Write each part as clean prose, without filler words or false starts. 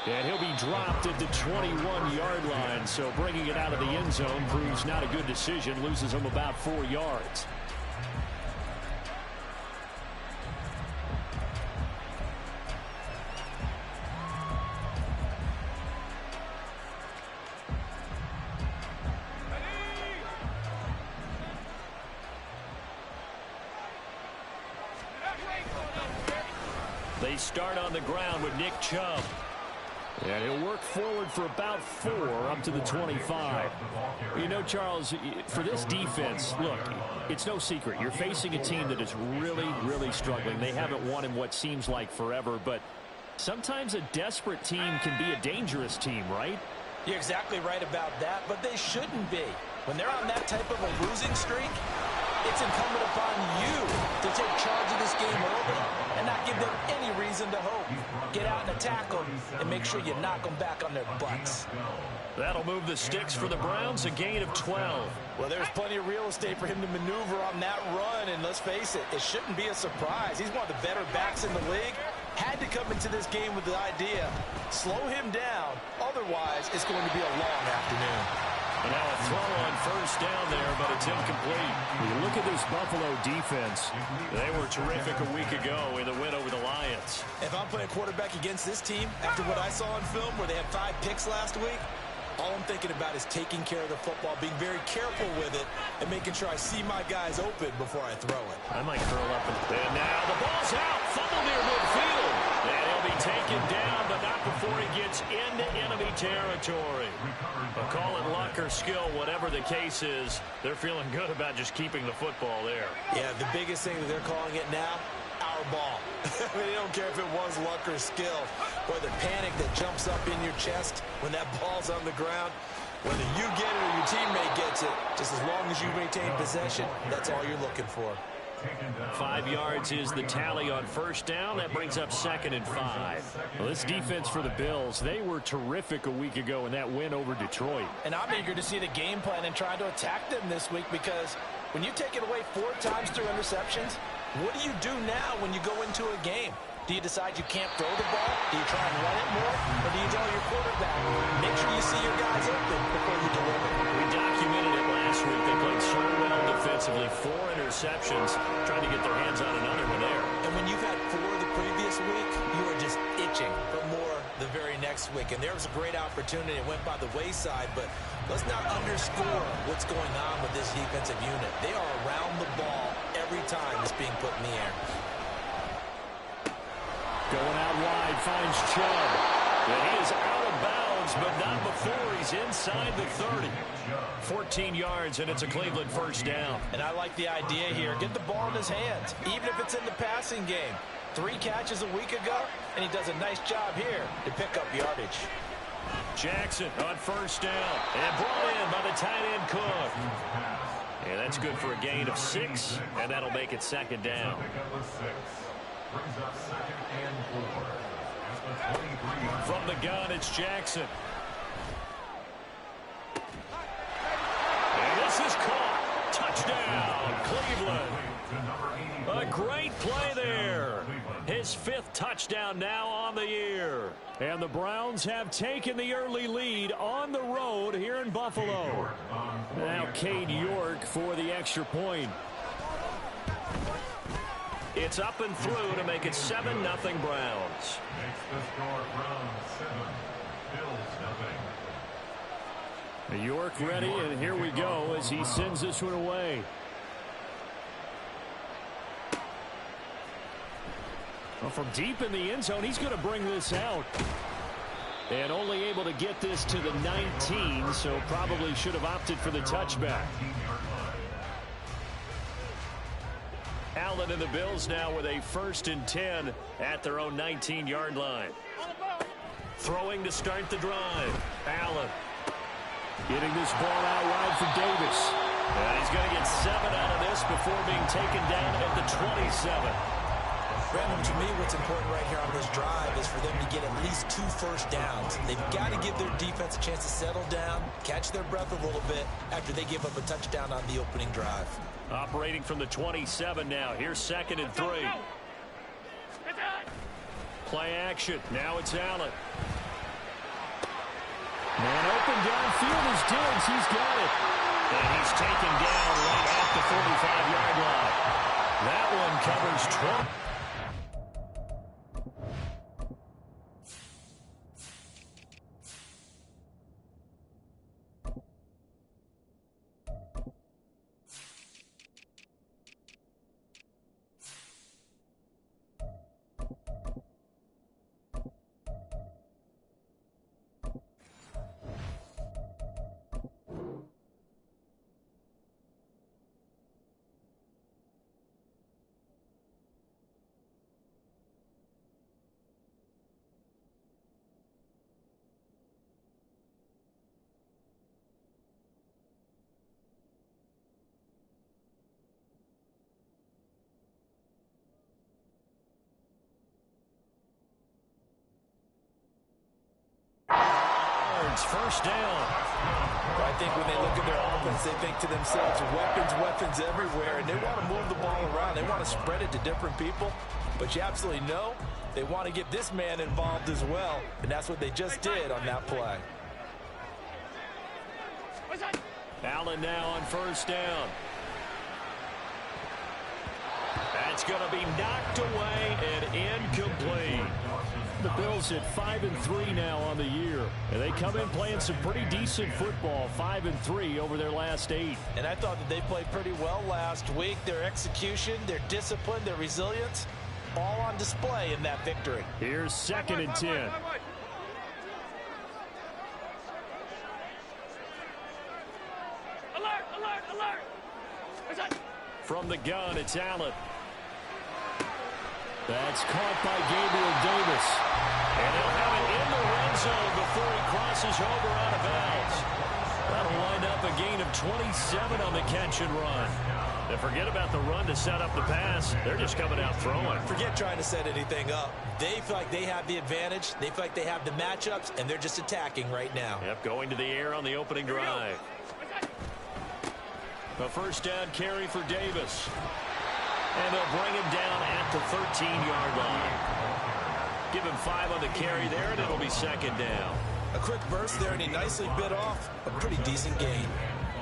And he'll be dropped at the 21-yard line. So bringing it out of the end zone proves not a good decision. Loses him about 4 yards. They start on the ground with Nick Chubb. And he'll work forward for about 4 up to the 25. You know, Charles, for this defense, look, it's no secret. You're facing a team that is really, really struggling. They haven't won in what seems like forever, but sometimes a desperate team can be a dangerous team, right? You're exactly right about that, but they shouldn't be. When they're on that type of a losing streak, it's incumbent upon you to take charge of this game early and not give them any reason to hope. Get out and attack them and make sure you knock them back on their butts. That'll move the sticks for the Browns, a gain of 12. Well, there's plenty of real estate for him to maneuver on that run, and let's face it, it shouldn't be a surprise. He's one of the better backs in the league. Had to come into this game with the idea, slow him down, otherwise it's going to be a long afternoon. And now a throw on first down there, but it's incomplete. When you look at this Buffalo defense, they were terrific a week ago in the win over the Lions. If I'm playing quarterback against this team, after what I saw on film where they had 5 picks last week, all I'm thinking about is taking care of the football, being very careful with it, and making sure I see my guys open before I throw it. I might curl up. And now the ball's out. Fumble near midfield. And he'll be taken down, but not before he gets into enemy territory. But call it luck or skill, whatever the case is, they're feeling good about just keeping the football there. Yeah, the biggest thing that they're calling it now, our ball. I mean, they don't care if it was luck or skill. Boy, the panic that jumps up in your chest when that ball's on the ground, whether you get it or your teammate gets it, just as long as you maintain possession, that's all you're looking for. 5 yards is the tally on first down. That brings up 2nd and 5. Well, this defense for the Bills, they were terrific a week ago in that win over Detroit. And I'm eager to see the game plan and try to attack them this week, because when you take it away 4 times through interceptions, what do you do now when you go into a game? Do you decide you can't throw the ball? Do you try and run it more? Or do you tell your quarterback, make sure you see your guys open before you deliver? We documented it last week. They played so well defensively. 4 interceptions, trying to get their hands on another one there. And when you've had 4 the previous week, you are just itching for more the very next week. And there was a great opportunity. It went by the wayside, but let's not underscore what's going on with this defensive unit. They are around the ball every time it's being put in the air. Going out wide, finds Chubb. And he is out of bounds, but not before he's inside the 30. 14 yards, and it's a Cleveland first down. And I like the idea here. Get the ball in his hands, even if it's in the passing game. 3 catches a week ago, and he does a nice job here to pick up yardage. Jackson on first down, and brought in by the tight end Cook. And that's good for a gain of 6, and that'll make it 2nd down. From the gun, it's Jackson. And this is caught. Touchdown, Cleveland. A great play there. His 5th touchdown now on the year. And the Browns have taken the early lead on the road here in Buffalo. Now Cade York for the extra point. It's up and through to make it 7-0 Browns. York ready, and here we go as he sends this one away. Well, from deep in the end zone, he's going to bring this out. And only able to get this to the 19, so probably should have opted for the touchback. Allen and the Bills now with a 1st and 10 at their own 19-yard line. Throwing to start the drive. Allen getting this ball out wide for Davis. And he's going to get 7 out of this before being taken down at the 27. Brandon, to me, what's important right here on this drive is for them to get at least 2 first downs. They've got to give their defense a chance to settle down, catch their breath a little bit after they give up a touchdown on the opening drive. Operating from the 27 now. Here's 2nd and 3. Play action. Now it's Allen. Man open downfield is Diggs. He's got it. And he's taken down right at the 45-yard line. That one covers 20. First down. I think when they look at their offense, they think to themselves, weapons everywhere, and they want to move the ball around. They want to spread it to different people, but you absolutely know they want to get this man involved as well, and that's what they just did on that play. Allen now on first down. That's going to be knocked away and incomplete. The Bills at 5-3 now on the year, and they come in playing some pretty decent football, 5-3 over their last 8. And I thought that they played pretty well last week. Their execution, their discipline, their resilience, all on display in that victory. Here's 2nd and 10. Alert! From the gun, it's Allen. That's caught by Gabriel Davis. And he'll have it in the red zone before he crosses over out of bounds. That'll wind up a gain of 27 on the catch and run. And forget about the run to set up the pass. They're just coming out throwing. Forget trying to set anything up. They feel like they have the advantage. They feel like they have the matchups, and they're just attacking right now. Yep, going to the air on the opening drive. A first down carry for Davis. And they'll bring him down at the 13-yard line. Give him 5 on the carry there, and it'll be 2nd down. A quick burst there, and he nicely bit off a pretty decent gain.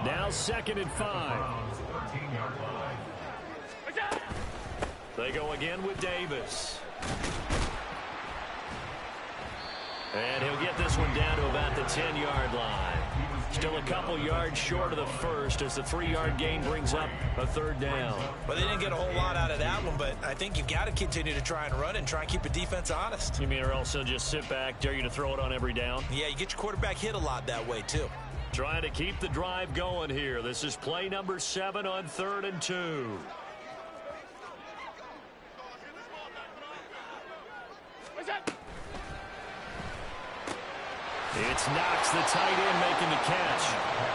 Now 2nd and 5. They go again with Davis. And he'll get this one down to about the 10-yard line. Still a couple yards short of the first as the 3-yard gain brings up a 3rd down. Well, they didn't get a whole lot out of that one, but I think you've got to continue to try and run and try and keep the defense honest. You mean or else they'll just sit back, dare you to throw it on every down? Yeah, you get your quarterback hit a lot that way, too. Trying to keep the drive going here. This is play number 7 on 3rd and 2. It's Knox, the tight end, making the catch.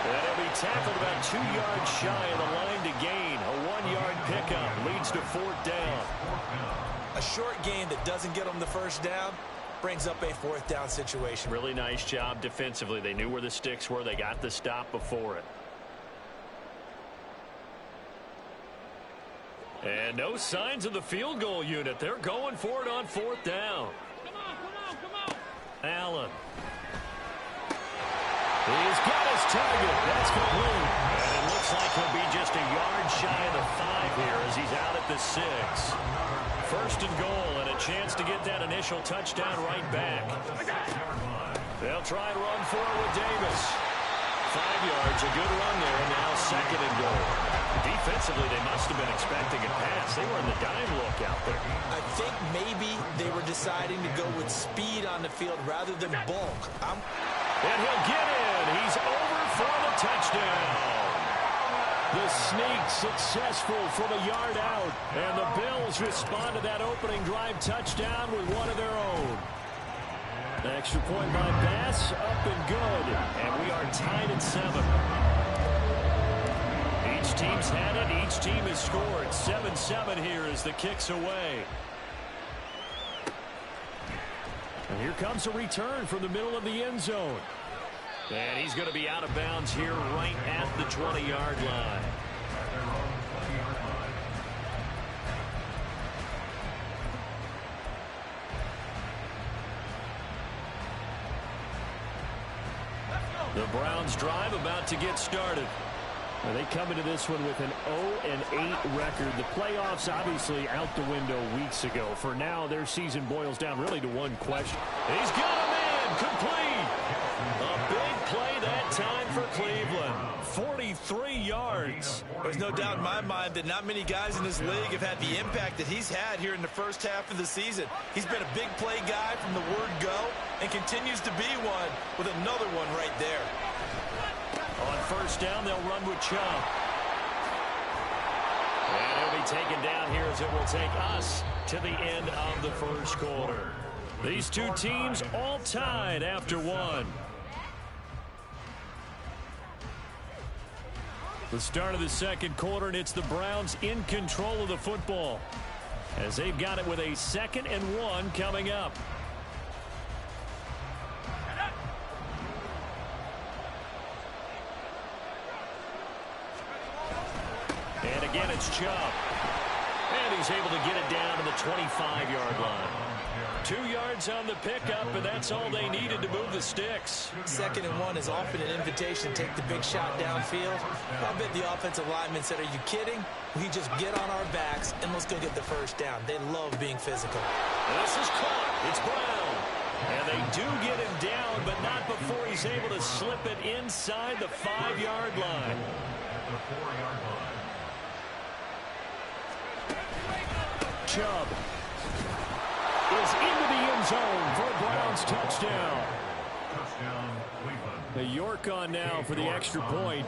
And he'll be tackled about 2 yards shy of the line to gain. A 1-yard pickup leads to 4th down. A short gain that doesn't get them the first down brings up a 4th down situation. Really nice job defensively. They knew where the sticks were. They got the stop before it. And no signs of the field goal unit. They're going for it on 4th down. Come on. Allen. He's got his target. That's complete. And it looks like he'll be just a yard shy of the 5 here as he's out at the 6. 1st and goal and a chance to get that initial touchdown right back. They'll try and run for it with Davis. 5 yards, a good run there, and now 2nd and goal. Defensively, they must have been expecting a pass. They were in the dime look out there. I think maybe they were deciding to go with speed on the field rather than bulk. And he'll get in. He's over for the touchdown. The sneak successful from a yard out. And the Bills respond to that opening drive touchdown with one of their own. Extra point by Bass, up and good. And we are tied at 7. Each team's had it. Each team has scored. 7-7 here as the kick's away. And here comes a return from the middle of the end zone. And he's going to be out of bounds here right at the 20-yard line. The Browns drive about to get started. Well, they come into this one with an 0-8 record. The playoffs obviously out the window weeks ago. For now, their season boils down really to one question. He's got a man complete. A big play that time for Cleveland. 43 yards. There's no doubt in my mind that not many guys in this league have had the impact that he's had here in the first half of the season. He's been a big play guy from the word go and continues to be one with another one right there. On first down, they'll run with Chubb. And he'll be taken down here as it will take us to the end of the first quarter. These two teams all tied after one. The start of the second quarter, and it's the Browns in control of the football as they've got it with a 2nd and 1 coming up. And again, it's Chubb. And he's able to get it down to the 25-yard line. 2 yards on the pickup, and that's all they needed to move the sticks. 2nd and 1 is often an invitation to take the big shot downfield. I bet the offensive lineman said, are you kidding? We just get on our backs, and let's go get the first down. They love being physical. This is caught. It's Brown. And they do get him down, but not before he's able to slip it inside the 5-yard line. Chubb is into the end zone for a Browns touchdown. The York on now for the extra point.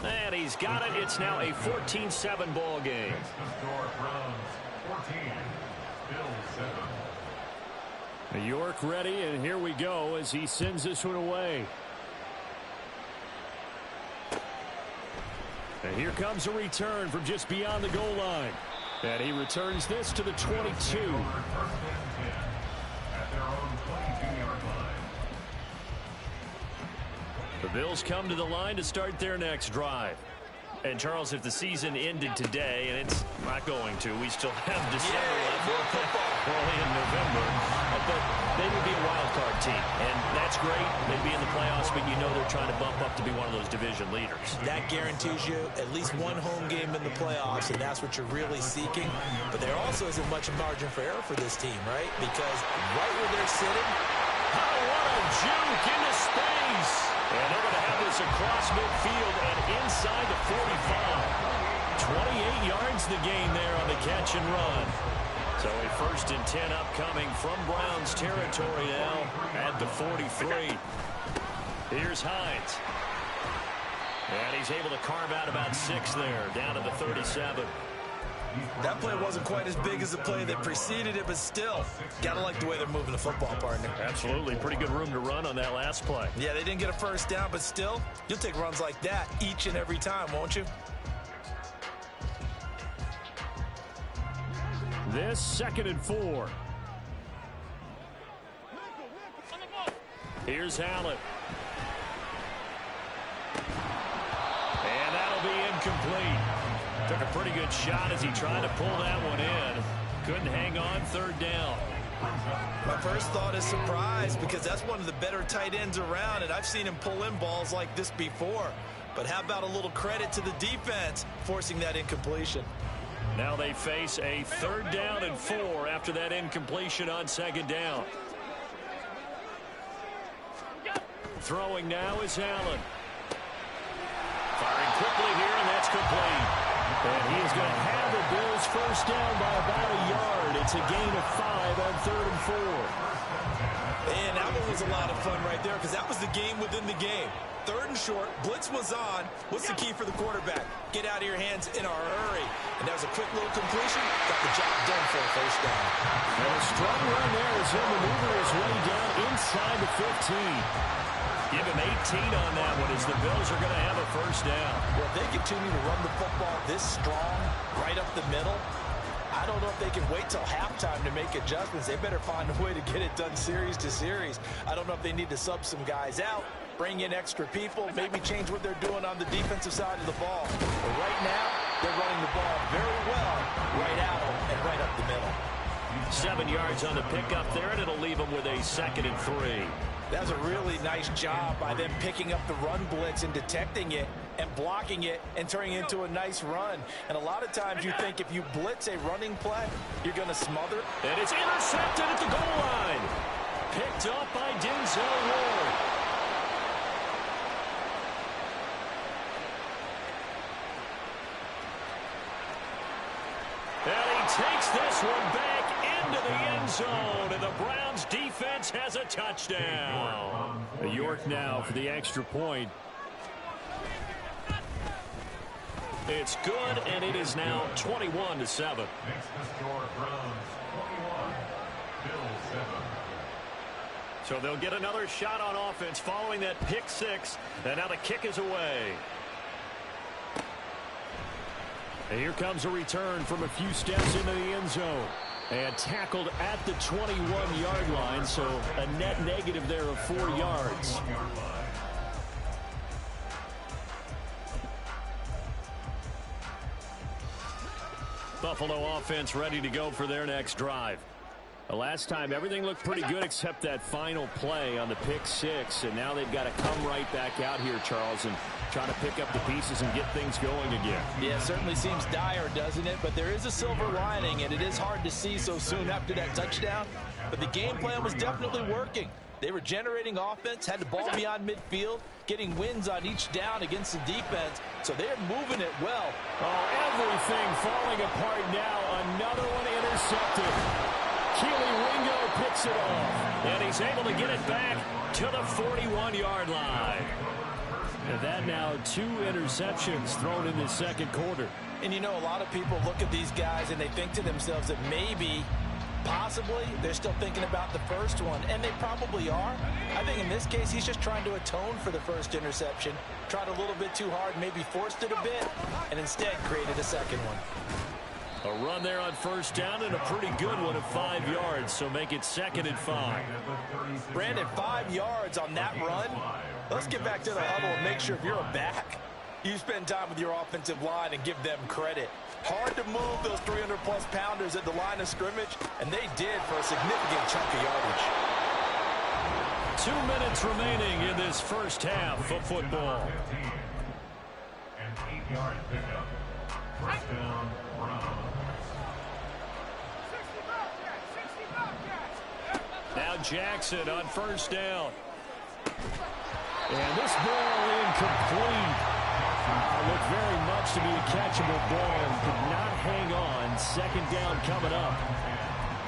And he's got it. It's now a 14-7 ball game. The York ready, and here we go as he sends this one away. And here comes a return from just beyond the goal line. And he returns this to the 22. The Bills come to the line to start their next drive. And, Charles, if the season ended today, and it's not going to, we still have December left, early in November, but they would be a wild card team. And that's great. They'd be in the playoffs, but you know they're trying to bump up to be one of those division leaders. That guarantees you at least one home game in the playoffs, and that's what you're really seeking. But there also isn't much margin for error for this team, right? Because right where they're sitting, what a juke into space. And they're going to have this across midfield and inside the 45. 28 yards the gain there on the catch and run. So a 1st and 10 upcoming from Browns territory now at the 43. Here's Hines. And he's able to carve out about 6 there, down to the 37. That play wasn't quite as big as the play that preceded it, but still, got to like the way they're moving the football, partner. Absolutely. Pretty good room to run on that last play. Yeah, they didn't get a first down, but still, you'll take runs like that each and every time, won't you? This 2nd and 4. Here's Allen. And that'll be incomplete. Took a pretty good shot as he tried to pull that one in. Couldn't hang on 3rd down. My first thought is surprise because that's one of the better tight ends around, and I've seen him pull in balls like this before. But how about a little credit to the defense forcing that incompletion? Now they face a 3rd down and 4 after that incompletion on 2nd down. Throwing now is Allen. Firing quickly here, and that's complete. And he is going to have the Bills first down by about a yard. It's a gain of 5 on 3rd and 4. And that one was a lot of fun right there because that was the game within the game. 3rd and short, blitz was on. What's the key for the quarterback? Get out of your hands in a hurry. And that was a quick little completion. Got the job done for a first down. And a strong run there as he'll maneuver his way down inside the 15. Give him 18 on that one as the Bills are going to have a first down. Well, if they continue to run the football this strong, right up the middle, I don't know if they can wait till halftime to make adjustments. They better find a way to get it done series to series. I don't know if they need to sub some guys out, bring in extra people, maybe change what they're doing on the defensive side of the ball. But right now, they're running the ball very well right out and right up the middle. 7 yards on the pickup there, and it'll leave them with a 2nd and 3. That was a really nice job by them picking up the run blitz and detecting it and blocking it and turning it into a nice run. And a lot of times you think if you blitz a running play, you're going to smother. And it's intercepted at the goal line. Picked up by Denzel Ward. And he takes this one back into the end zone, and the Browns defense has a touchdown. York now for the extra point. It's good, and it is now 21-7. So they'll get another shot on offense following that pick six, and now the kick is away. And here comes a return from a few steps into the end zone. And tackled at the 21-yard line, so a net negative there of 4 yards. Buffalo offense ready to go for their next drive. The last time everything looked pretty good except that final play on the pick six, and now they've got to come right back out here, Charles, and try to pick up the pieces and get things going again. Yeah, it certainly seems dire, doesn't it? But there is a silver lining, and it is hard to see so soon after that touchdown. But the game plan was definitely working. They were generating offense, had the ball beyond midfield, getting wins on each down against the defense, so they're moving it well. Oh, everything falling apart now. Another one intercepted. Keely Ringo picks it off, and he's able to get it back to the 41-yard line. And that now 2 interceptions thrown in the second quarter. And you know, a lot of people look at these guys and they think to themselves that maybe, possibly, they're still thinking about the first one, and they probably are. I think in this case, he's just trying to atone for the first interception, tried a little bit too hard, maybe forced it a bit, and instead created a second one. A run there on first down, and a pretty good one of 5 yards, so make it 2nd and 5. Brandon, 5 yards on that run. Let's get back to the huddle and make sure if you're a back, you spend time with your offensive line and give them credit. Hard to move those 300-plus pounders at the line of scrimmage, and they did for a significant chunk of yardage. 2 minutes remaining in this first half of football. An 8-yard pickup. First down, Browns. Now Jackson on first down. And this ball incomplete. Looked very much to be a catchable ball and could not hang on. Second down coming up.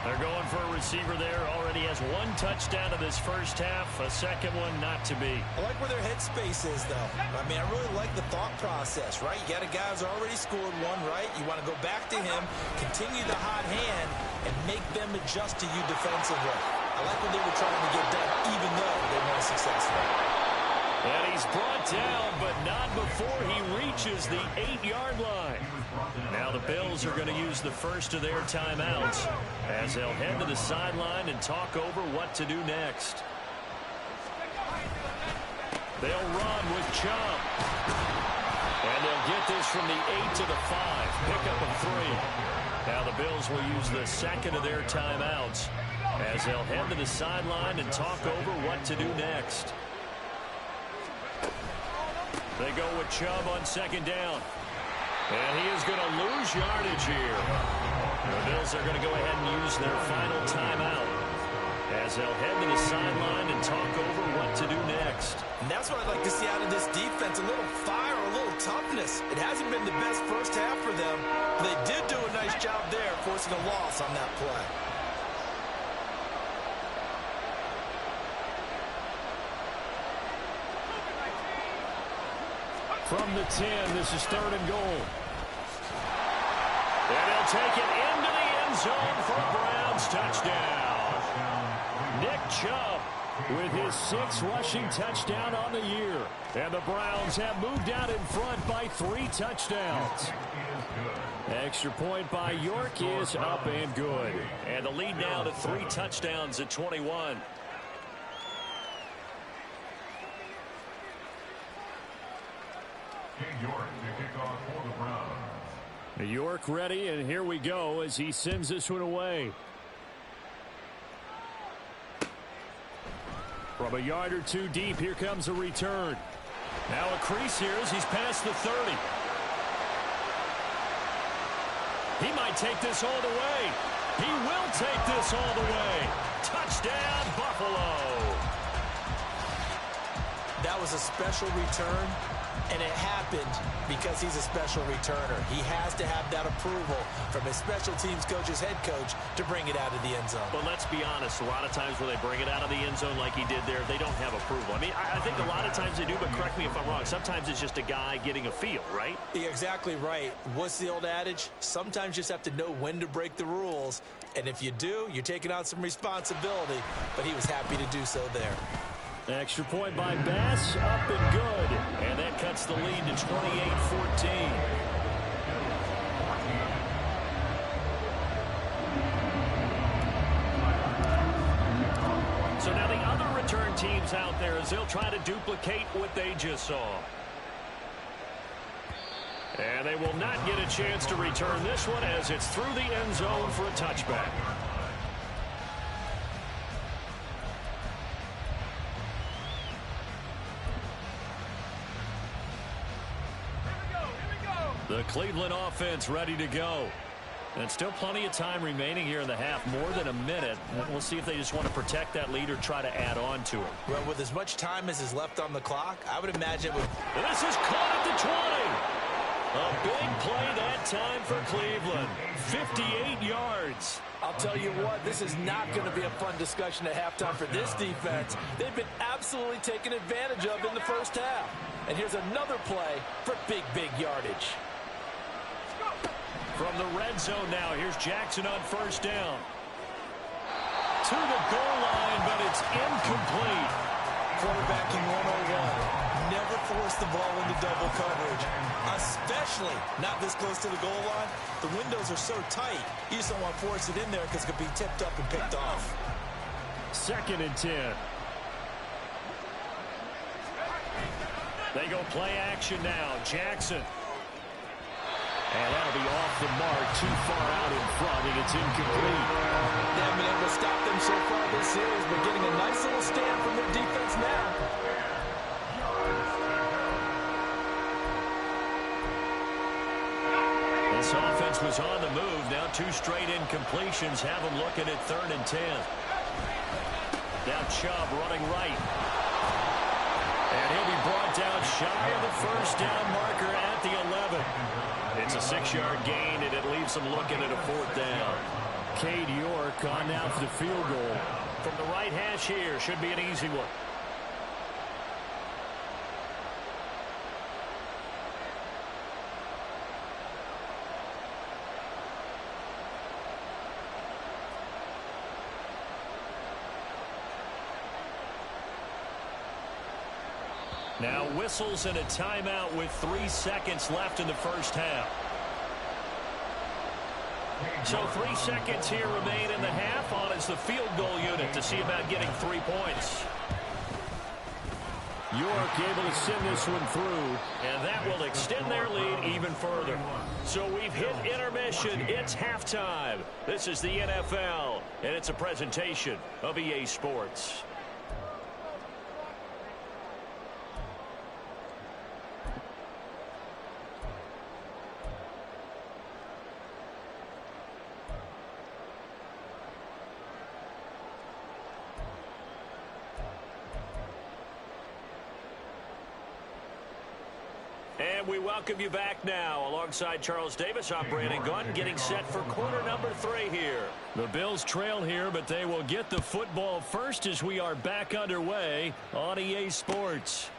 They're going for a receiver there. Already has 1 touchdown in this first half. A second one not to be. I like where their headspace is, though. I mean, I really like the thought process, right? You got a guy who's already scored one, right? You want to go back to him, continue the hot hand, and make them adjust to you defensively. I like what they were trying to get done, even though they weren't successful. And he's brought down, but not before he reaches the 8-yard line. Now the Bills are going to use the first of their timeouts as they'll head to the sideline and talk over what to do next. They'll run with Chubb. And they'll get this from the 8 to the 5. Pickup of 3. Now the Bills will use the second of their timeouts as they'll head to the sideline and talk over what to do next. They go with Chubb on second down. And he is going to lose yardage here. The Bills are going to go ahead and use their final timeout as they'll head to the sideline and talk over what to do next. And that's what I'd like to see out of this defense, a little fire, a little toughness. It hasn't been the best first half for them, but they did do a nice job there, forcing a loss on that play. From the 10, this is 3rd and goal. And he'll take it into the end zone for a Browns touchdown. Nick Chubb with his 6th rushing touchdown on the year. And the Browns have moved out in front by 3 touchdowns. Extra point by York is up and good. And the lead now to 3 touchdowns at 21. York to kick off for the Browns. York ready, and here we go as he sends this one away. From a yard or two deep, here comes a return. Now a crease here as he's past the 30. He might take this all the way. He will take this all the way. Touchdown, Buffalo. That was a special return, and it happened because he's a special returner. He has to have that approval from his special teams coach's head coach to bring it out of the end zone. But let's be honest, a lot of times when they bring it out of the end zone like he did there, they don't have approval. I mean, I think a lot of times they do, but correct me if I'm wrong. Sometimes it's just a guy getting a feel, right? You're exactly right. What's the old adage? Sometimes you just have to know when to break the rules. And if you do, you're taking on some responsibility. But he was happy to do so there. Extra point by Bass, up and good. And that cuts the lead to 28-14. So now the other return teams out there as they'll try to duplicate what they just saw. And they will not get a chance to return this one as it's through the end zone for a touchback. The Cleveland offense ready to go. And still plenty of time remaining here in the half, more than a minute. We'll see if they just want to protect that lead or try to add on to it. Well, with as much time as is left on the clock, I would imagine it would... And this is caught at the 20. A big play that time for Cleveland. 58 yards. I'll tell you what, this is not going to be a fun discussion at halftime for this defense. They've been absolutely taken advantage of in the first half. And here's another play for big yardage. From the red zone now, here's Jackson on first down. To the goal line, but it's incomplete. Quarterbacking 101. Never force the ball into double coverage, especially not this close to the goal line. The windows are so tight, you just don't want to force it in there because it could be tipped up and picked off. 2nd and 10. They go play action now. Jackson. And that'll be off the mark, too far out in front, and it's incomplete. They haven't been able to stop them so far this series, but getting a nice little stand from their defense now. This offense was on the move. Now 2 straight incompletions have them looking at 3rd and 10. Now Chubb running right. And he'll be brought down shy of the first down marker at the 11. It's a 6-yard gain, and it leaves them looking at a 4th down. Cade York on now for the field goal. From the right hash here, should be an easy one. Now whistles and a timeout with 3 seconds left in the first half. So 3 seconds here remain in the half on as the field goal unit to see about getting 3 points. York able to send this one through, and that will extend their lead even further. So we've hit intermission. It's halftime. This is the NFL, and it's a presentation of EA Sports. And we welcome you back now. Alongside Charles Davis, I'm Brandon Gunn, getting set for quarter number 3 here. The Bills trail here, but they will get the football first as we are back underway on EA Sports.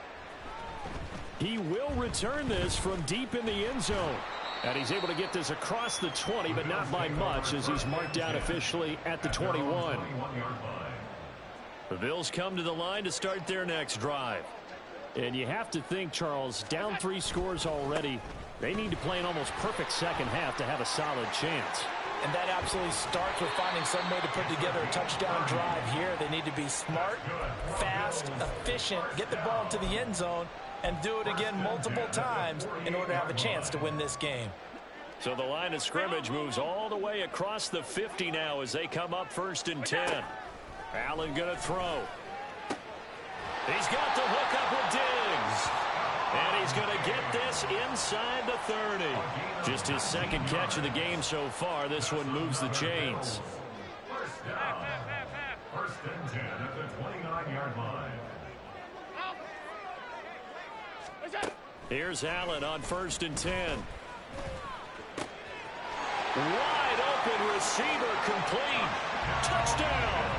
He will return this from deep in the end zone. And he's able to get this across the 20, but not by much as he's marked down officially at the 21. The Bills come to the line to start their next drive. And you have to think, Charles, down 3 scores already. They need to play an almost perfect second half to have a solid chance. And that absolutely starts with finding some way to put together a touchdown drive here. They need to be smart, fast, efficient, get the ball into the end zone, and do it again multiple times in order to have a chance to win this game. So the line of scrimmage moves all the way across the 50 now as they come up 1st and 10. Allen going to throw. He's got the hook up with Diggs. And he's going to get this inside the 30. Just his second catch of the game so far. This one moves the chains. First down. First and 10 at the 29-yard line. Here's Allen on 1st and 10. Wide open receiver complete. Touchdown.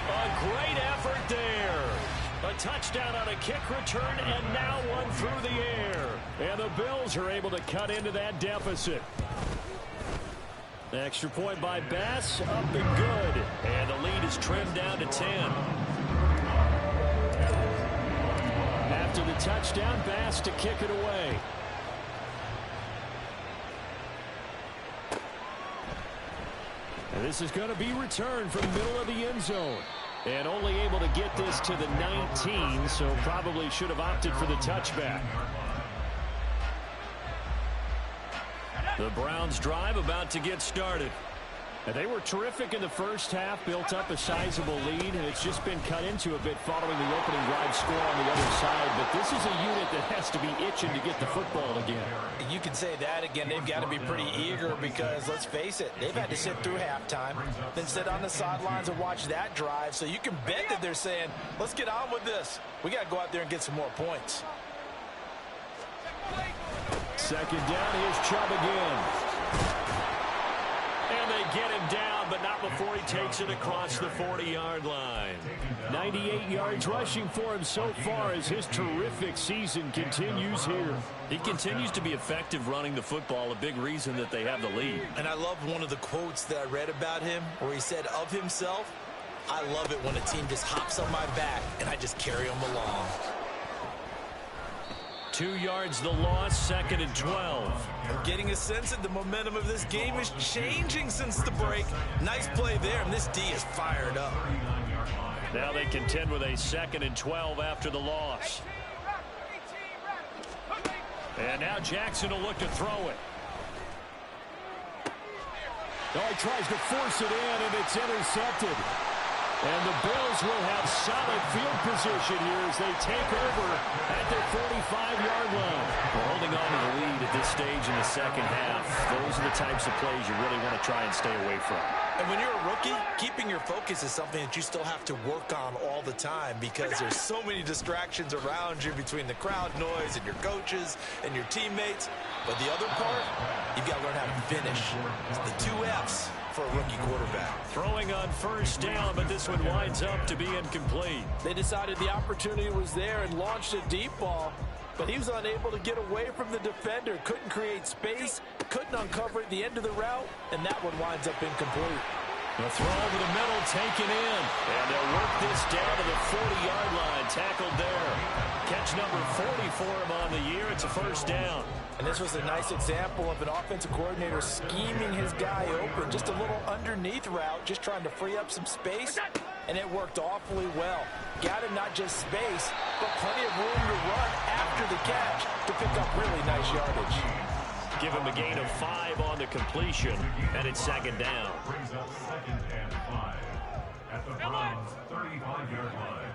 A great effort there. A touchdown on a kick return, and now one through the air. And the Bills are able to cut into that deficit. Extra point by Bass, up and good. And the lead is trimmed down to 10. After the touchdown, Bass to kick it away. And this is going to be returned from the middle of the end zone. And only able to get this to the 19, so probably should have opted for the touchback. The Browns drive about to get started. And they were terrific in the first half, built up a sizable lead, and it's just been cut into a bit following the opening drive score on the other side. But this is a unit that has to be itching to get the football again. You can say that again. They've got to be pretty eager because, let's face it, they've had to sit through halftime, then sit on the sidelines and watch that drive. So you can bet that they're saying, let's get on with this. We got to go out there and get some more points. Second down, here's Chubb again. And they get him down, but not before he takes it across the 40-yard line. 98 yards rushing for him so far as his terrific season continues here. He continues to be effective running the football, a big reason that they have the lead. And I love one of the quotes that I read about him where he said of himself, I love it when a team just hops on my back and I just carry them along. 2 yards the loss, 2nd and 12. I'm getting a sense that the momentum of this game is changing since the break. Nice play there, and this D is fired up. Now they contend with a 2nd and 12 after the loss. And now Jackson will look to throw it. Oh, he tries to force it in, and it's intercepted. And the Bills will have solid field position here as they take over at their 45-yard line. We're holding on to the lead at this stage in the second half. Those are the types of plays you really want to try and stay away from. And when you're a rookie, keeping your focus is something that you still have to work on all the time because there's so many distractions around you between the crowd noise and your coaches and your teammates. But the other part, you've got to learn how to finish. It's the 2 F's for a rookie quarterback. Throwing on first down, but this one winds up to be incomplete. They decided the opportunity was there and launched a deep ball, but he was unable to get away from the defender. Couldn't create space, couldn't uncover at the end of the route, and that one winds up incomplete. The throw over the middle taken in, and they'll work this down to the 40-yard line. Tackled there. Catch number 40 for him on the year. It's a first down. And this was a nice example of an offensive coordinator scheming his guy open. Just a little underneath route, just trying to free up some space, and it worked awfully well. Got him not just space, but plenty of room to run after the catch to pick up really nice yardage. Give him a gain of 5 on the completion, and it's 2nd down. Brings up 2nd and 5 at the Browns' 35-yard line.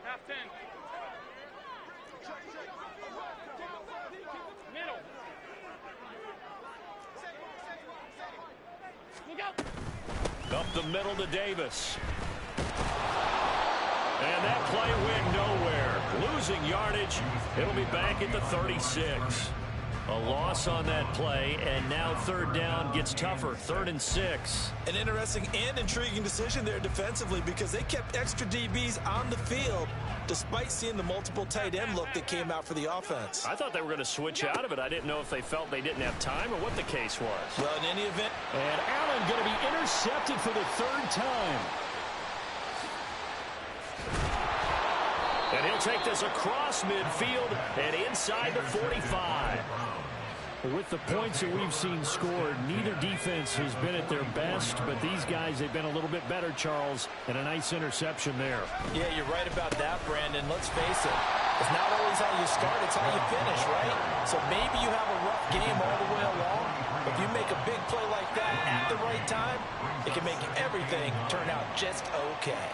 Half 10. Middle. Look out. Up the middle to Davis. And that play went nowhere. Losing yardage. It'll be back at the 36. A loss on that play, and now 3rd down gets tougher. 3rd and 6. An interesting and intriguing decision there defensively because they kept extra DBs on the field despite seeing the multiple tight end look that came out for the offense. I thought they were going to switch out of it. I didn't know if they felt they didn't have time or what the case was. Well, in any event. And Allen going to be intercepted for the 3rd time. And he'll take this across midfield and inside the 45. With the points that we've seen scored, neither defense has been at their best, but these guys, they've been a little bit better, Charles, and a nice interception there. Yeah, you're right about that, Brandon. Let's face it. It's not always how you start, it's how you finish, right? So maybe you have a rough game all the way along, but if you make a big play like that at the can make everything turn out just okay.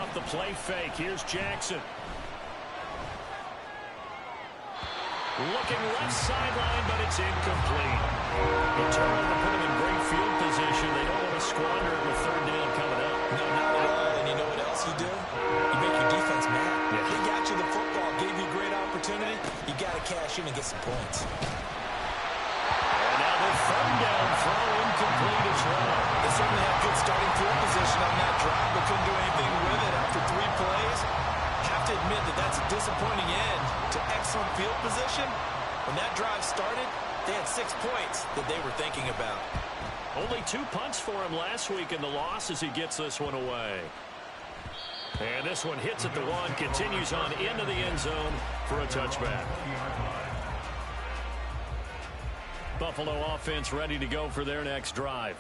Off the play fake, here's Jackson. Looking left sideline, but it's incomplete. The turnover put him in great field position. They don't want to squander it with third down coming up. No, not at all. And you know what else you do? You make your defense mad. Yeah. They got you the football, gave you a great opportunity. You got to cash in and get some points. And now the third down throw incomplete as well. They certainly had good starting field position on that drive, but couldn't do anything with it after 3 plays. Have to admit that that's a disappointing end to excellent field position. When that drive started, they had 6 points that they were thinking about. Only 2 punts for him last week in the loss as he gets this one away. And this one hits at the 1, continues on into the end zone for a touchback. Buffalo offense ready to go for their next drive.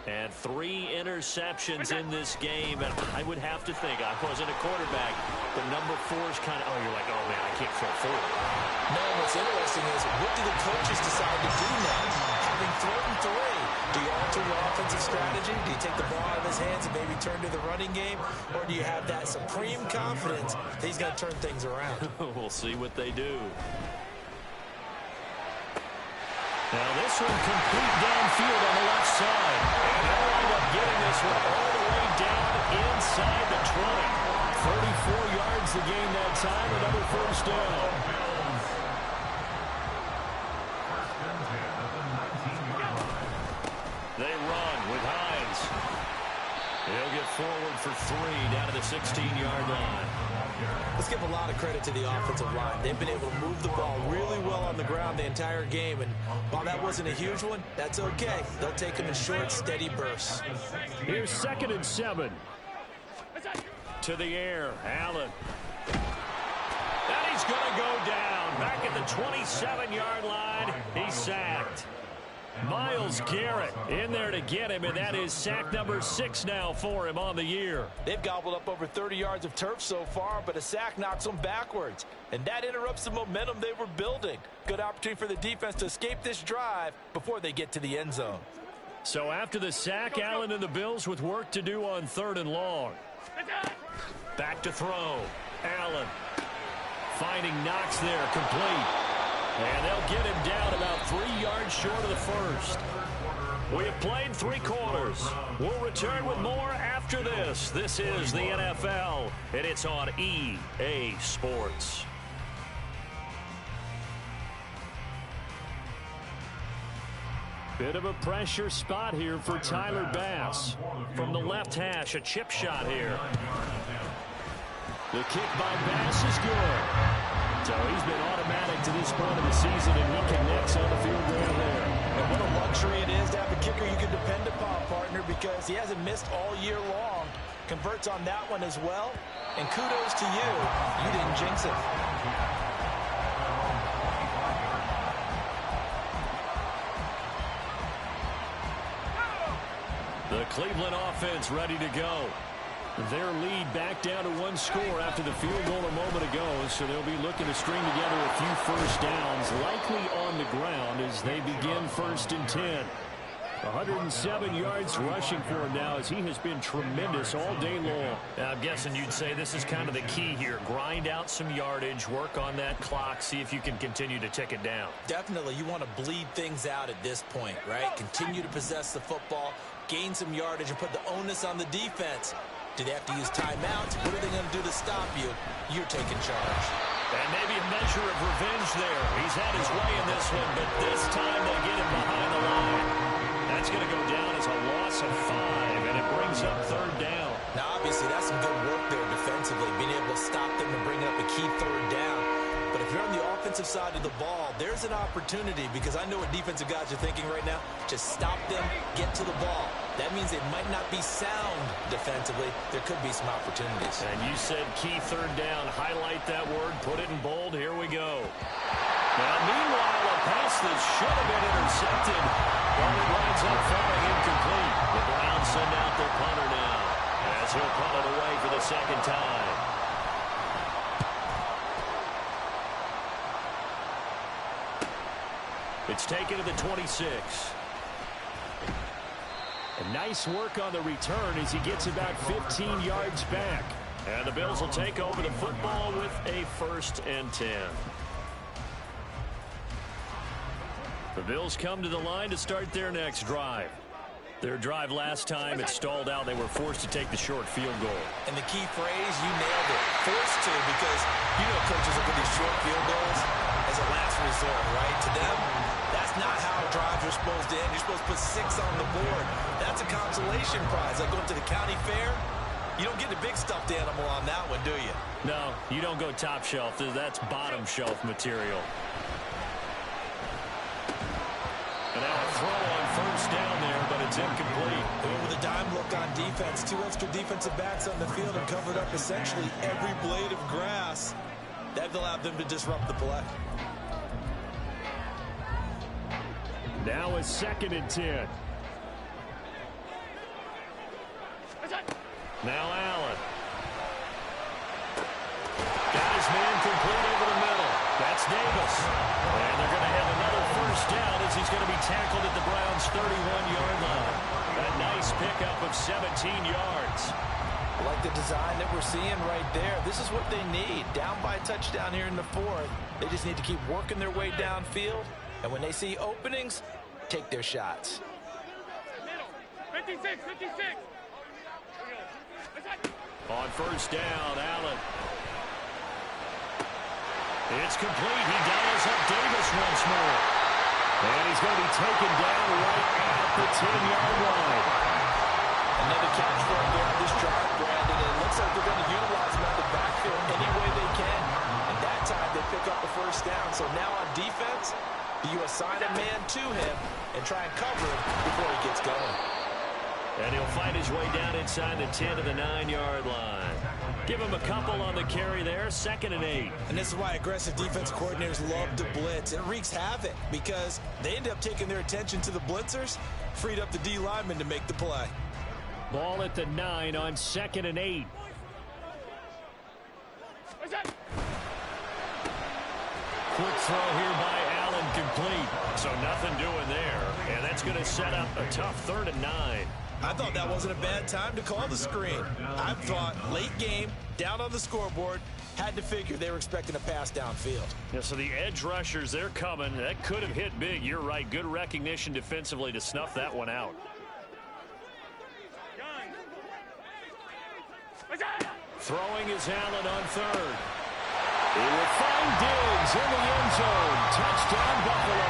And 3 interceptions in this game, and I would have to think, I wasn't a quarterback, but number 4 is kind of, oh, you're like, oh, man, I can't throw 4. No, what's interesting is, what do the coaches decide to do now? Having thrown 3, do you alter your offensive strategy? Do you take the ball out of his hands and maybe turn to the running game? Or do you have that supreme confidence that he's going to turn things around? We'll see what they do. Now this one complete downfield on the left side. And they'll wind up getting this one all the way down inside the 20. 34 yards the gain that time, another first down. They run with Hines. He'll get forward for 3 down to the 16-yard line. Let's give a lot of credit to the offensive line. They've been able to move the ball really well on the ground the entire game. And while that wasn't a huge one, that's okay. They'll take them in short, steady bursts. Here's 2nd and 7. To the air, Allen. And he's going to go down. Back at the 27-yard line, he's sacked. Myles Garrett in there to get him, and that is sack number 6 now for him on the year. They've gobbled up over 30 yards of turf so far, but a sack knocks them backwards, and that interrupts the momentum they were building. Good opportunity for the defense to escape this drive before they get to the end zone. So after the sack, Allen and the Bills with work to do on 3rd and long. Back to throw. Allen finding Knox there, complete. And they'll get him down about 3 yards short of the first. We have played 3 quarters. We'll return with more after this. This is the NFL, and it's on EA Sports. Bit of a pressure spot here for Tyler Bass. From the left hash, a chip shot here. The kick by Bass is good. So he's been automatic to this point of the season, and he connects on the field goal there. And what a luxury it is to have a kicker you can depend upon, partner, because he hasn't missed all year long. Converts on that one as well. And kudos to you. You didn't jinx it. The Cleveland offense ready to go. Their lead back down to 1 score after the field goal a moment ago, so they'll be looking to string together a few first downs, likely on the ground as they begin 1st and 10. 107 yards rushing for him now as he has been tremendous all day long. I'm guessing you'd say this is kind of the key here. Grind out some yardage, work on that clock, see if you can continue to tick it down. Definitely, you want to bleed things out at this point, right? Continue to possess the football, gain some yardage, and put the onus on the defense. Do they have to use timeouts? What are they going to do to stop you? You're taking charge. And maybe a measure of revenge there. He's had his way in this one, but this time they get him behind the line. That's going to go down as a loss of 5, and it brings up 3rd down. Now, obviously, that's some good work there defensively, being able to stop them and bring up a key 3rd down. But if you're on the offensive side of the ball, there's an opportunity, because I know what defensive guys are thinking right now. Just stop them, get to the ball. That means they might not be sound defensively. There could be some opportunities. And you said key 3rd down. Highlight that word. Put it in bold. Here we go. Now, meanwhile, a pass that should have been intercepted. Well, it winds up falling incomplete. The Browns send out their punter now as he'll punt it away for the 2nd time. It's taken to the 26. And nice work on the return as he gets about 15 yards back. And the Bills will take over the football with a 1st and 10. The Bills come to the line to start their next drive. Their drive last time, it stalled out. They were forced to take the short field goal. And the key phrase, you nailed it. Forced to, because you know coaches look at these short field goals as a last resort, right? To them, that's not how drives are supposed to end. You're supposed to put 6 on the board. That's a consolation prize. Like going to the county fair, you don't get the big stuffed animal on that one, do you? No, you don't go top shelf. That's bottom shelf material. And now a throw on 1st down there, but it's incomplete. With a dime look on defense, 2 extra defensive backs on the field and covered up essentially every blade of grass. That allowed them to disrupt the play. Now a 2nd and 10. Now Allen. Got his man complete over the middle. That's Davis. And they're going to have another 1st down as he's going to be tackled at the Browns' 31-yard line. A nice pickup of 17 yards. I like the design that we're seeing right there. This is what they need. Down by a touchdown here in the 4th. They just need to keep working their way downfield. And when they see openings, take their shots. 56, 56. On 1st down, Allen. It's complete. He dials up Davis once more. And he's going to be taken down right at the 10-yard line. Another catch for him there on this drive, Brandon. And it looks like they're going to utilize him out the backfield any way they can. And that time they pick up the 1st down. So now on defense, you assign a man to him and try and cover him before he gets going. And he'll find his way down inside the 10 to the 9-yard line. Give him a couple on the carry there, 2nd and 8. And this is why aggressive defense coordinators love to blitz. It wreaks havoc because they end up taking their attention to the blitzers, freed up the D lineman to make the play. Ball at the 9 on 2nd and 8. Quick throw here by Allen, complete. So nothing doing there. And that's going to set up a tough 3rd and 9. I thought that wasn't a bad time to call the screen. I thought late game, down on the scoreboard, had to figure they were expecting a pass downfield. Yeah, so the edge rushers, they're coming. That could have hit big. You're right. Good recognition defensively to snuff that one out. Throwing is Allen on 3rd. He will find Diggs in the end zone. Touchdown, Buffalo.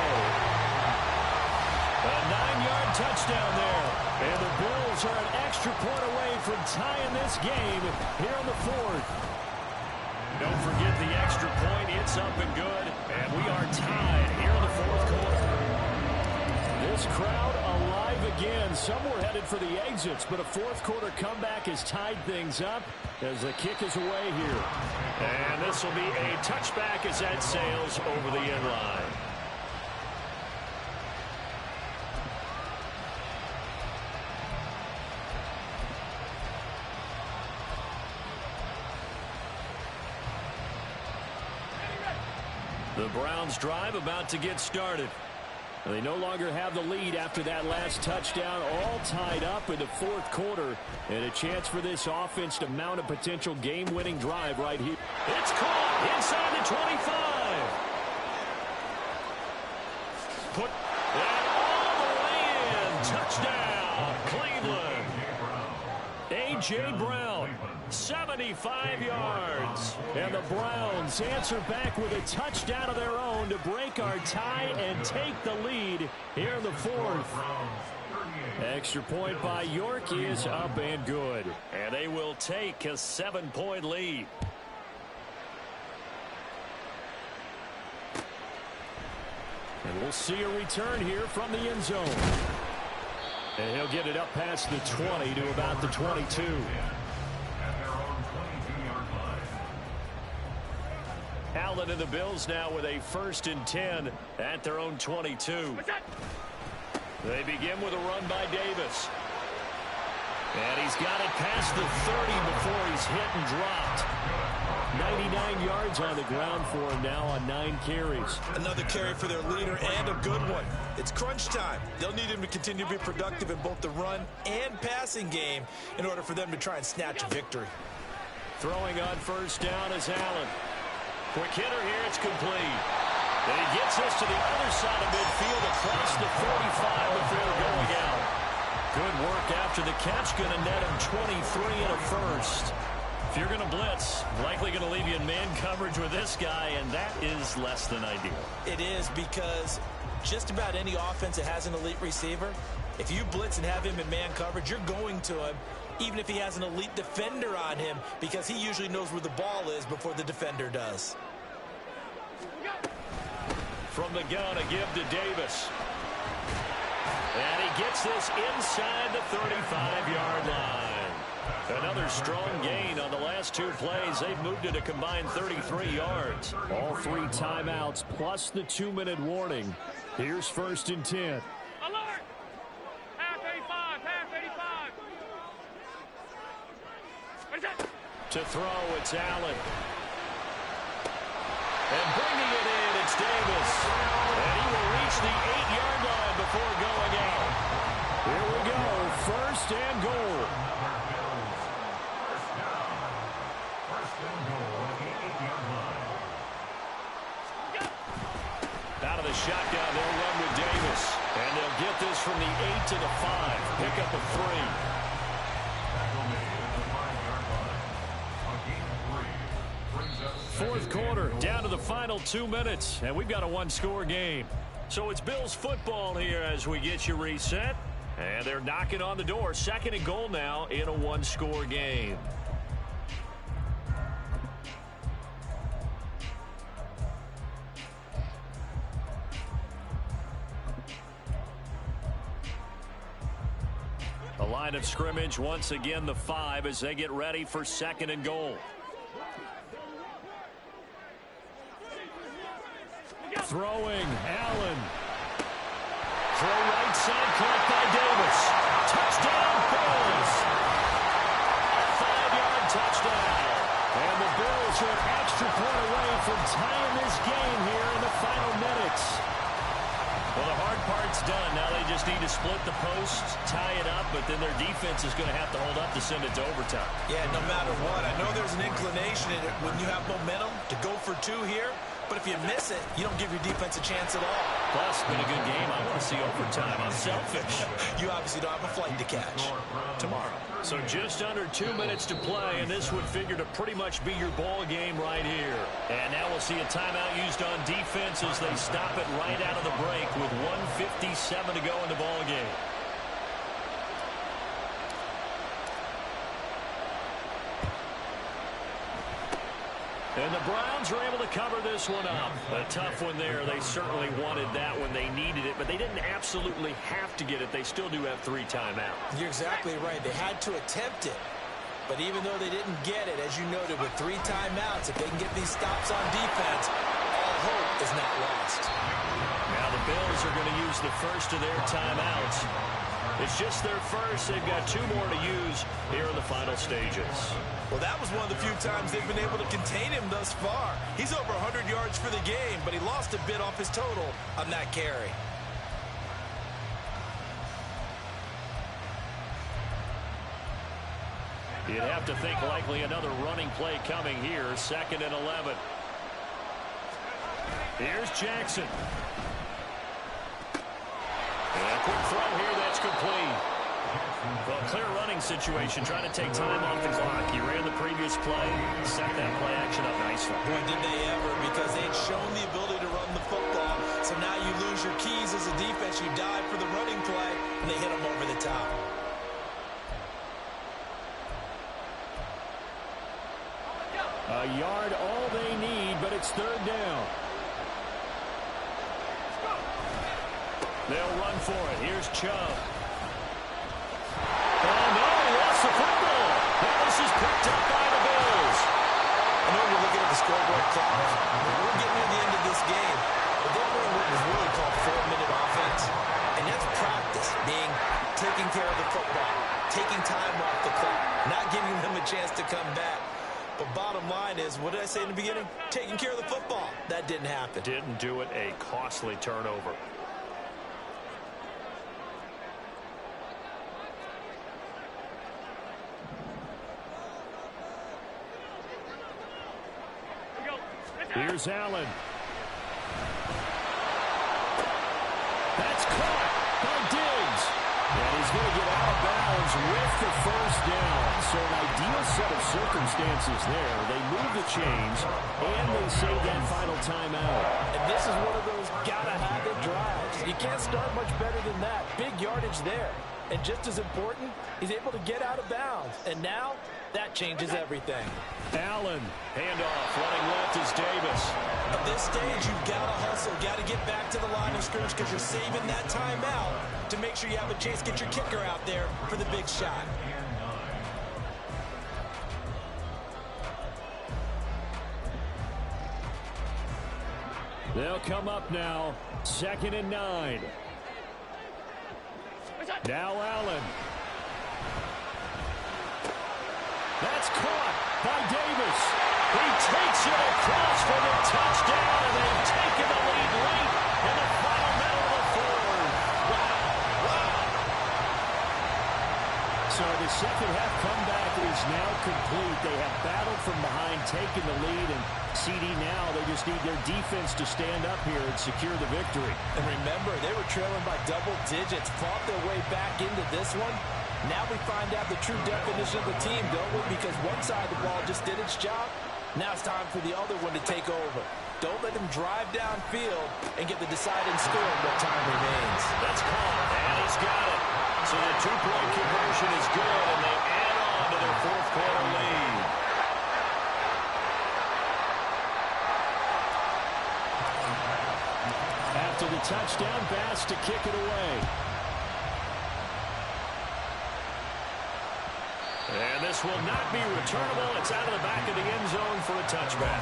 A 9-yard touchdown there. And the Bills are an extra point away from tying this game here in the 4th. Don't forget the extra point. It's up and good. And we are tied here in the 4th quarter. This crowd alive again. Some were headed for the exits, but a 4th quarter comeback has tied things up as the kick is away here. And this will be a touchback as that sails over the end line. The Browns drive about to get started. They no longer have the lead after that last touchdown, all tied up in the 4th quarter, and a chance for this offense to mount a potential game-winning drive right here. It's caught inside the 25. Put that all the way in. Touchdown, Cleveland. A.J. Brown, 75 yards. And the Browns answer back with a touchdown of their own to break our tie and take the lead here in the 4th. Extra point by York is up and good. And they will take a 7-point lead. And we'll see a return here from the end zone. And he'll get it up past the 20 to about the 22. Allen and the Bills now with a 1st and 10 at their own 22. They begin with a run by Davis. And he's got it past the 30 before he's hit and dropped. 99 yards on the ground for him now on 9 carries. Another carry for their leader and a good one. It's crunch time. They'll need him to continue to be productive in both the run and passing game in order for them to try and snatch a victory. Throwing on first down is Allen. Quick hitter here, it's complete. And he gets this to the other side of midfield across the 45 before going out. Good work after the catch, going to net him 23 and a first. If you're going to blitz, likely going to leave you in man coverage with this guy, and that is less than ideal. It is, because just about any offense that has an elite receiver, if you blitz and have him in man coverage, you're going to him, even if he has an elite defender on him, because he usually knows where the ball is before the defender does. From the gun, a give to Davis. And he gets this inside the 35-yard line. Another strong gain on the last 2 plays. They've moved it a combined 33 yards. All 3 timeouts plus the 2-minute warning. Here's 1st and 10. Alert! Half 85, half 85. What is that? To throw, it's Allen. And bringing it in, it's Davis. And he will reach the 8-yard line before going out. Here we go, 1st and goal. Out of the shotgun, they'll run with Davis. And they'll get this from the 8 to the 5. Pick up a 3. Fourth quarter, down to the final 2 minutes. And we've got a 1-score game. So it's Bills football here as we get you reset. And they're knocking on the door. 2nd and goal now in a 1-score game. The line of scrimmage, once again, the 5 as they get ready for 2nd and goal. Throwing, Allen. Throw right side, caught by Davis. Touchdown, Bills. A 5-yard touchdown. And the Bills are an extra point away from tying this game here in the final minutes. Well, the hard part's done. Now they just need to split the posts, tie it up, but then their defense is going to have to hold up to send it to overtime. Yeah, no matter what. I know there's an inclination in it when you have momentum to go for 2 here, but if you miss it, you don't give your defense a chance at all. Plus, it's been a good game. I want to see overtime. I'm selfish. You obviously don't have a flight to catch tomorrow. So just under 2 minutes to play, and this would figure to pretty much be your ball game right here. And now we'll see a timeout used on defense as they stop it right out of the break with 1:57 to go in the ball game. And the Browns are able to cover this one up. A tough one there. They certainly wanted that when they needed it, but they didn't absolutely have to get it. They still do have 3 timeouts. You're exactly right. They had to attempt it. But even though they didn't get it, as you noted, with 3 timeouts, if they can get these stops on defense, all hope is not lost. Now the Bills are going to use the first of their timeouts. It's just their first. They've got 2 more to use here in the final stages. Well, that was one of the few times they've been able to contain him thus far. He's over 100 yards for the game, but he lost a bit off his total on that carry. You'd have to think likely another running play coming here. 2nd and 11. Here's Jackson. And a quick throw here, that's complete. Well, clear running situation, trying to take time off the clock. He ran the previous play, set that play action up nicely. Boy, did they ever, because they'd shown the ability to run the football. So now you lose your keys as a defense. You dive for the running play, and they hit them over the top. A yard, all they need, but it's 3rd down. They'll run for it. Here's Chubb. Oh, no, he lost the football. Now this is picked up by the Bills. I know you're looking at the scoreboard clock. We're getting near the end of this game. But they're running what was really called 4-minute offense. And that's practice, being taking care of the football, taking time off the clock, not giving them a chance to come back. But bottom line is, what did I say in the beginning? Taking care of the football. That didn't happen. Didn't do it. A costly turnover. Here's Allen. That's caught by Diggs. And he's going to get out of bounds with the first down. So an ideal set of circumstances there. They move the chains, and they save that final timeout. And this is one of those gotta-have-it drives. You can't start much better than that. Big yardage there. And just as important, he's able to get out of bounds. And now, that changes everything. Allen, handoff, running left is Davis. At this stage, you've got to hustle, got to get back to the line of scrimmage because you're saving that timeout to make sure you have a chance to get your kicker out there for the big shot. They'll come up now, 2nd and 9. Now Allen. That's caught by Davis. He takes it across for the touchdown, and they've taken the lead late in the final minute of the fourth. Wow. So the second half comeback is now complete. They have battled from behind, taken the lead, and CD now, they just need their defense to stand up here and secure the victory. And remember, they were trailing by double digits, fought their way back into this one. Now we find out the true definition of the team, don't we? Because one side of the ball just did its job. Now it's time for the other one to take over. Don't let them drive downfield and get the deciding score in what time remains. That's caught, and he's got it. So the two-point conversion is good, and they add on to their fourth-quarter lead. After the touchdown, Bass to kick it away. And this will not be returnable. It's out of the back of the end zone for a touchback.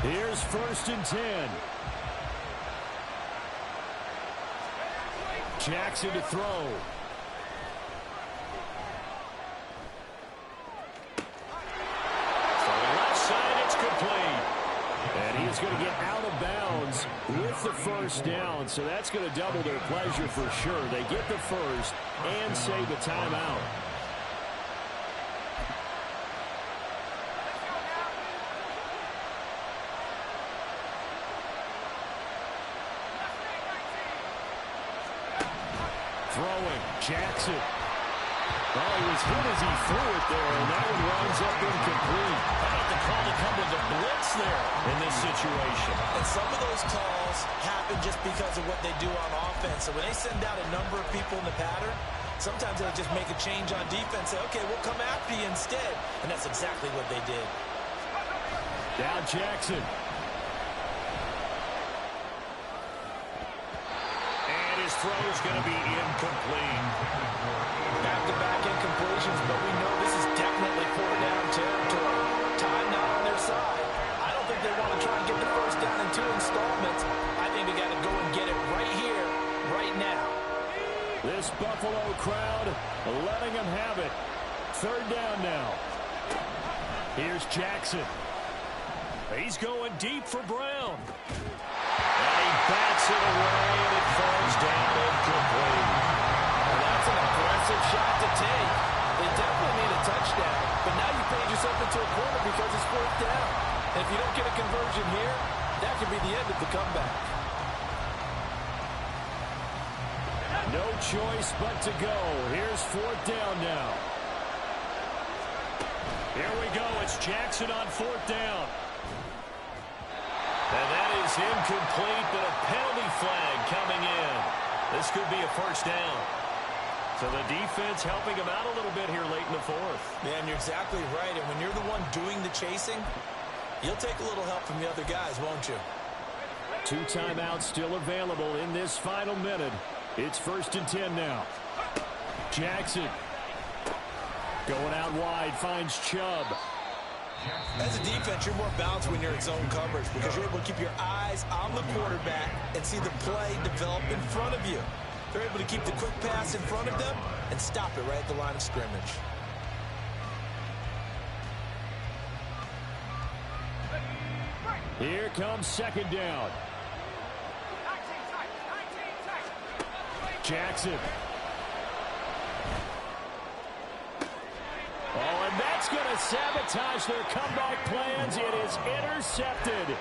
Here's 1st and 10. Jackson to throw. From the left side, it's complete. And he is going to get out of bounds with the first down. So that's going to double their pleasure for sure. They get the first and save a timeout. Throwing, Jackson. Oh, he was hit as he threw it there, and that one winds up incomplete. How about the call to come with a blitz there in this situation? And some of those calls happen just because of what they do on offense. So when they send out a number of people in the pattern, sometimes they'll just make a change on defense, say, okay, we'll come after you instead. And that's exactly what they did. Now Jackson. His throw is going to be incomplete. Back-to-back incompletions, but we know this is definitely four-down territory. Time now on their side. I don't think they want to try and get the first down in 2 installments. I think they got to go and get it right here, right now. This Buffalo crowd letting them have it. 3rd down now. Here's Jackson. He's going deep for Brown. And he bats it away, and it falls down incomplete. Well, that's an aggressive shot to take. They definitely need a touchdown, but now you paid yourself into a corner because it's 4th down. And if you don't get a conversion here, that could be the end of the comeback. No choice but to go. Here's 4th down now. Here we go. It's Jackson on 4th down. And that is incomplete, but a penalty flag coming in. This could be a first down. So the defense helping him out a little bit here late in the 4th. Man, you're exactly right. And when you're the one doing the chasing, you'll take a little help from the other guys, won't you? 2 timeouts still available in this final minute. It's 1st and 10 now. Jackson going out wide, finds Chubb. As a defense, you're more balanced when you're in zone coverage because you're able to keep your eyes on the quarterback and see the play develop in front of you. They're able to keep the quick pass in front of them and stop it right at the line of scrimmage. Here comes 2nd down. Jackson. Oh, and that's going to sabotage their comeback plans. It is intercepted.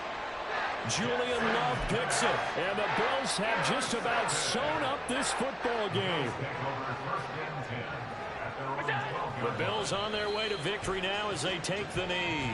Julian Love picks it. And the Bills have just about sewn up this football game. The Bills on their way to victory now as they take the knee.